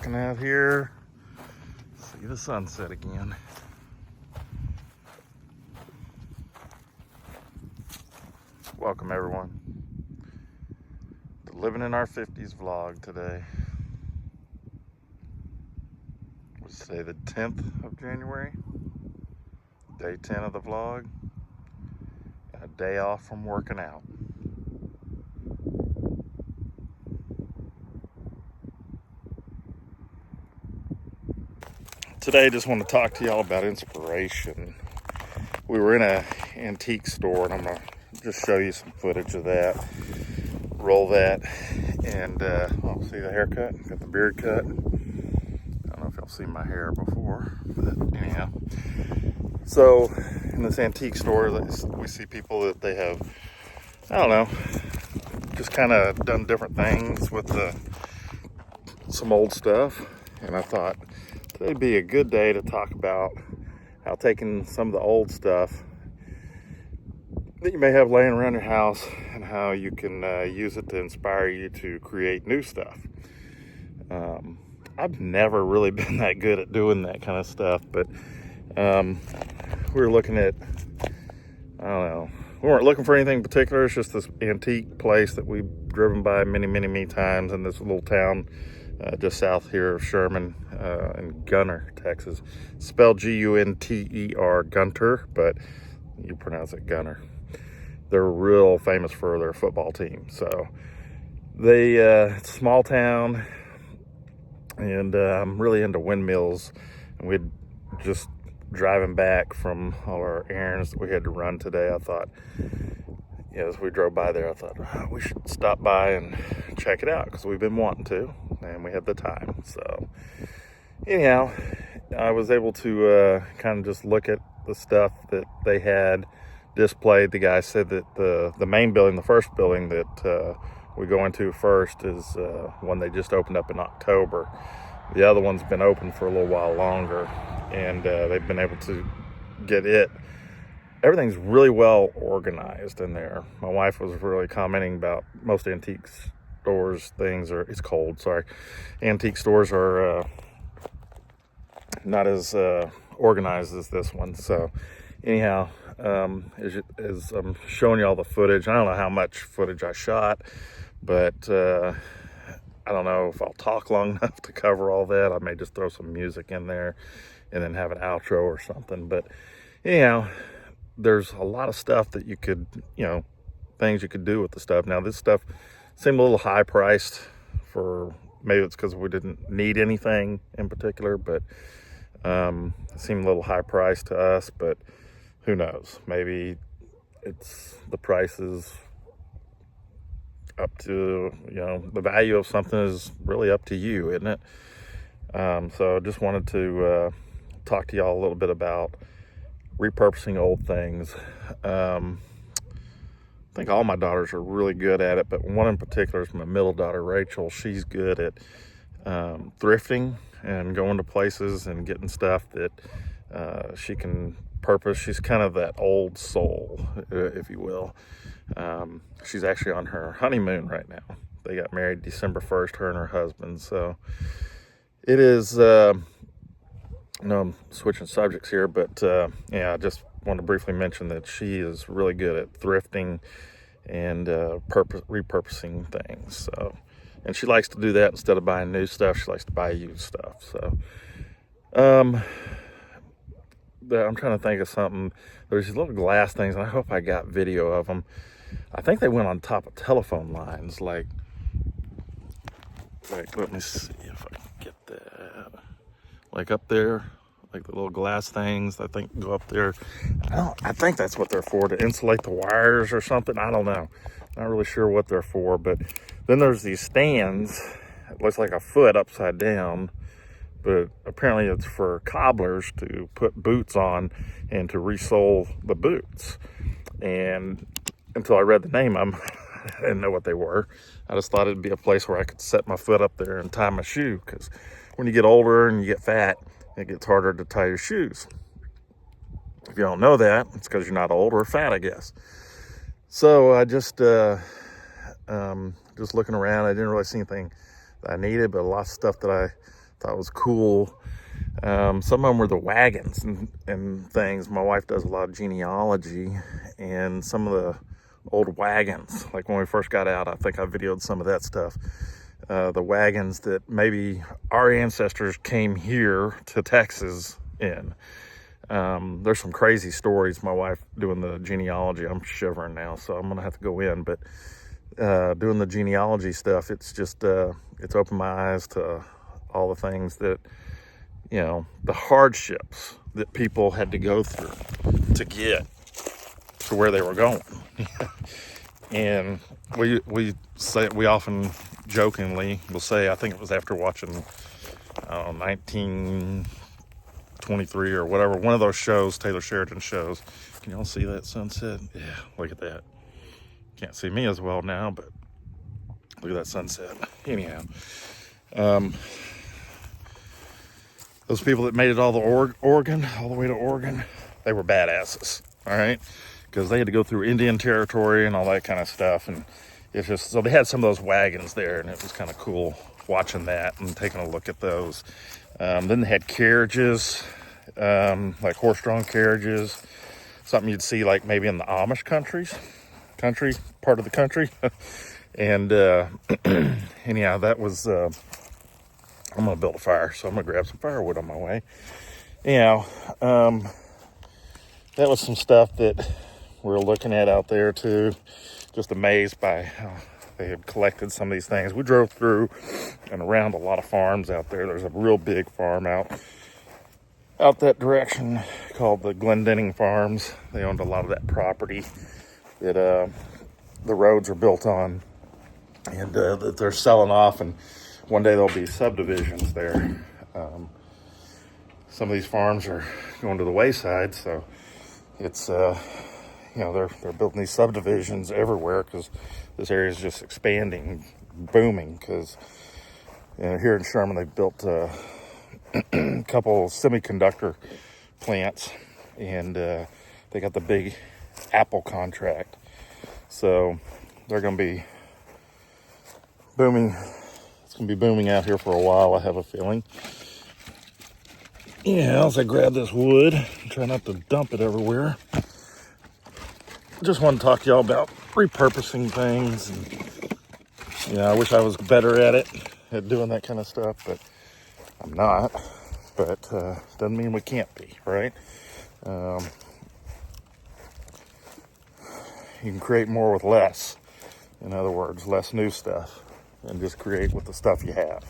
Walking out here, see the sunset again. Welcome everyone to Living in Our 50s vlog today. Let's say the 10th of January, day 10 of the vlog, and a day off from working out. Today, I just want to talk to y'all about inspiration. We were in an antique store, and I'm going to just show you some footage of that. Roll that, and see the haircut? Got the beard cut. I don't know if y'all seen my hair before, but anyhow. So, in this antique store, we see people that they have, I don't know, just kind of done different things with some old stuff. And I thought, today'd be a good day to talk about how taking some of the old stuff that you may have laying around your house and how you can use it to inspire you to create new stuff. I've never really been that good at doing that kind of stuff, but we were looking at, I don't know, we weren't looking for anything in particular. It's just this antique place that we've driven by many times in this little town just south here of Sherman in Gunter, Texas. Spelled Gunter, Gunter, but you pronounce it Gunter. They're real famous for their football team. So it's a small town, and I'm really into windmills. And we'd just driving back from all our errands that we had to run today. I thought, as we drove by there, I thought, we should stop by and check it out because we've been wanting to, and we had the time. So anyhow, I was able to kind of just look at the stuff that they had displayed. The guy said that the main building, the first building that we go into first, is one they just opened up in October. The other one's been open for a little while longer, and they've been able to get it. Everything's really well organized in there. My wife was really commenting about most antique stores it's cold, sorry. Antique stores are not as organized as this one. So anyhow, as I'm showing you all the footage, I don't know how much footage I shot, but I don't know if I'll talk long enough to cover all that. I may just throw some music in there and then have an outro or something. But anyhow, there's a lot of stuff that you could, things you could do with the stuff. Now, this stuff seemed a little high priced for, maybe it's because we didn't need anything in particular, but it seemed a little high priced to us, but who knows? Maybe the price is up to, the value of something is really up to you, isn't it? So I just wanted to talk to y'all a little bit about repurposing old things. I think all my daughters are really good at it, but one in particular is my middle daughter, Rachel. She's good at thrifting and going to places and getting stuff that she can purpose. She's kind of that old soul, if you will. She's actually on her honeymoon right now. They got married December 1st, her and her husband. So it is, I'm switching subjects here, but I just want to briefly mention that she is really good at thrifting and repurposing things. So, and she likes to do that instead of buying new stuff. She likes to buy used stuff. So, I'm trying to think of something. There's these little glass things, and I hope I got video of them. I think they went on top of telephone lines, like let me see if I can get that. Like up there, like the little glass things, I think go up there. I think that's what they're for, to insulate the wires or something. I don't know. Not really sure what they're for, but then there's these stands. It looks like a foot upside down, but apparently it's for cobblers to put boots on and to resole the boots. And until I read the name of them, I didn't know what they were. I just thought it'd be a place where I could set my foot up there and tie my shoe, because when you get older and you get fat, it gets harder to tie your shoes. If you don't know that, it's because you're not old or fat, I guess. So I just looking around, I didn't really see anything that I needed, but a lot of stuff that I thought was cool. Some of them were the wagons and things. My wife does a lot of genealogy, and some of the old wagons, like when we first got out, I think I videoed some of that stuff. The wagons that maybe our ancestors came here to Texas in. There's some crazy stories. My wife doing the genealogy, I'm shivering now, so I'm gonna have to go in. But doing the genealogy stuff, it's just it's opened my eyes to all the things that, you know, the hardships that people had to go through to get to where they were going. And we often jokingly will say, I think it was after watching 1923 or whatever, one of those shows, Taylor Sheridan shows. Can y'all see that sunset? Yeah, look at that. Can't see me as well now, but look at that sunset. Anyhow, those people that made it all the Oregon, all the way to Oregon, they were badasses, all right? Because they had to go through Indian territory and all that kind of stuff. And it's just, so they had some of those wagons there, and it was kind of cool watching that and taking a look at those. Then they had carriages, like horse-drawn carriages, something you'd see like maybe in the Amish part of the country. And anyhow, that was, I'm gonna build a fire, so I'm gonna grab some firewood on my way. Anyhow, that was some stuff that we're looking at out there too. Just amazed by how they had collected some of these things. We drove through and around a lot of farms out there. There's a real big farm out that direction called the Glendenning Farms. They owned a lot of that property that the roads are built on, and that they're selling off, and one day there'll be subdivisions there. Some of these farms are going to the wayside, so it's you know, they're building these subdivisions everywhere because this area is just expanding, booming. Because, you know, here in Sherman, they built a couple semiconductor plants, and they got the big Apple contract. So they're going to be booming. It's going to be booming out here for a while, I have a feeling. Yeah, as I grab this wood, try not to dump it everywhere. Just want to talk to y'all about repurposing things. And, I wish I was better at doing that kind of stuff, but I'm not. But doesn't mean we can't be, right? You can create more with less. In other words, less new stuff, and just create with the stuff you have.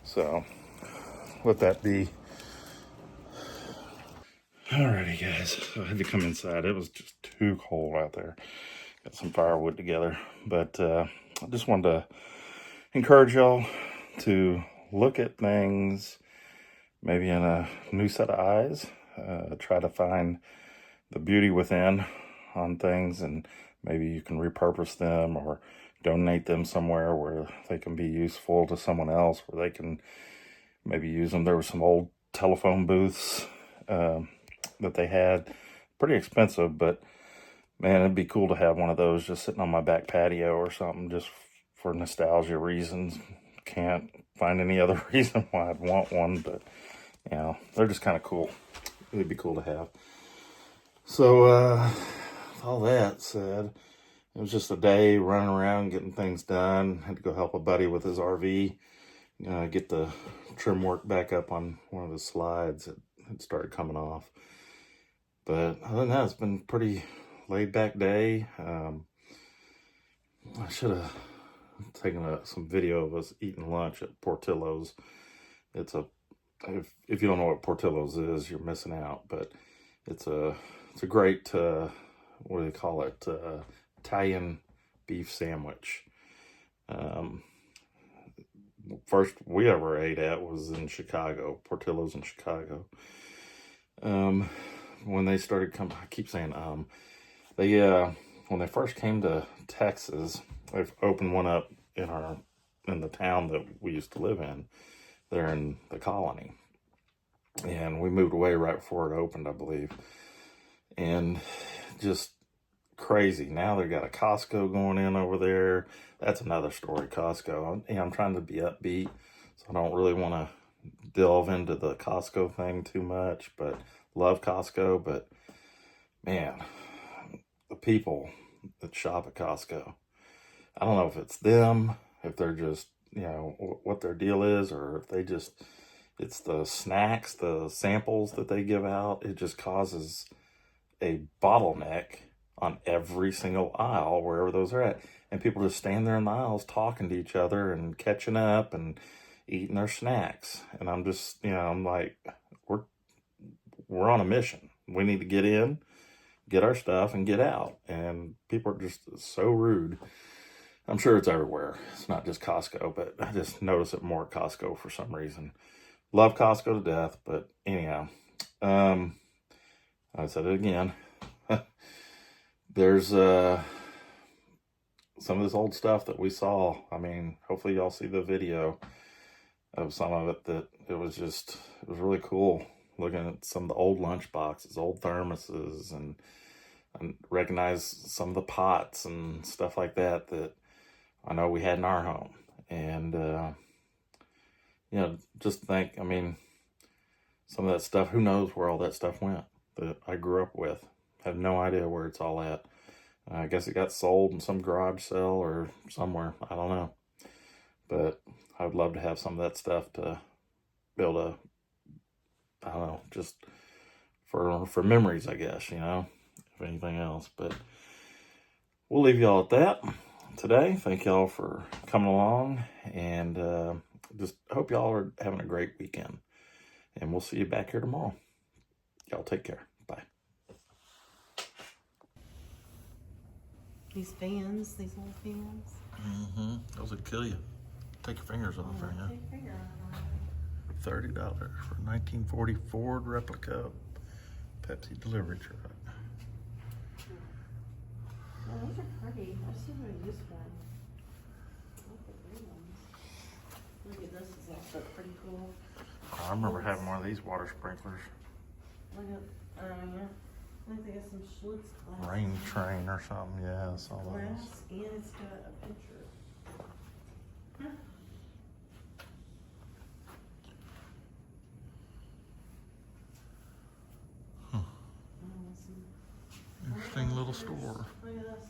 So let that be. Alrighty, guys, so I had to come inside. It was just too cold out there. Got some firewood together, but I just wanted to encourage y'all to look at things maybe in a new set of eyes. Try to find the beauty within on things, and maybe you can repurpose them or donate them somewhere where they can be useful to someone else, where they can maybe use them. There were some old telephone booths that they had, pretty expensive, but man, it'd be cool to have one of those just sitting on my back patio or something, just for nostalgia reasons. Can't find any other reason why I'd want one, but you know, they're just kind of cool. It'd be cool to have. So with all that said, it was just a day running around getting things done. Had to go help a buddy with his RV, get the trim work back up on one of the slides. It started coming off. But other than that, it's been a pretty laid back day. I should have taken some video of us eating lunch at Portillo's. It's if you don't know what Portillo's is, you're missing out. But it's a great what do they call it? Italian beef sandwich. First we ever ate at was in Chicago, Portillo's in Chicago. When they started coming, I keep saying they when they first came to Texas, they've opened one up in the town that we used to live in, there in the colony, and we moved away right before it opened, I believe. And just crazy. Now they've got a Costco going in over there. That's another story, Costco. I'm trying to be upbeat, so I don't really want to, delve into the Costco thing too much, but love Costco. But man, the people that shop at Costco, I don't know if it's them, if they're just, you know, what their deal is, or if they just, it's the snacks, the samples that they give out. It just causes a bottleneck on every single aisle wherever those are at. And people just stand there in the aisles talking to each other and catching up and eating their snacks. And I'm just, you know, I'm like, we're on a mission. We need to get in, get our stuff, and get out. And people are just so rude. I'm sure it's everywhere. It's not just Costco, but I just notice it more at Costco for some reason. Love Costco to death, but anyhow, I said it again. There's some of this old stuff that we saw. I mean, hopefully y'all see the video of some of it. That it was really cool looking at some of the old lunch boxes, old thermoses, and recognize some of the pots and stuff like that I know we had in our home. And you know, just think, I mean, some of that stuff, who knows where all that stuff went that I grew up with. Have no idea where it's all at. I guess it got sold in some garage sale or somewhere. I don't know. But I would love to have some of that stuff to build a, I don't know, just for memories, I guess, you know, if anything else. But we'll leave y'all at that today. Thank y'all for coming along, and just hope y'all are having a great weekend. And we'll see you back here tomorrow. Y'all take care. Bye. These fans, these old fans. Mm-hmm. Those would kill you. Take your fingers off there, yeah. Take your finger out of $30 for 1940 Ford replica Pepsi delivery truck. Oh, those are pretty. I still haven't used one. I like the green ones. Look at this, is also pretty cool. I remember having one of these water sprinklers. Look at, I think they got some Schlitz glass. Rain train or something, yeah, I saw those. Glass, and it's got a picture. Huh. Interesting little store. Look at this.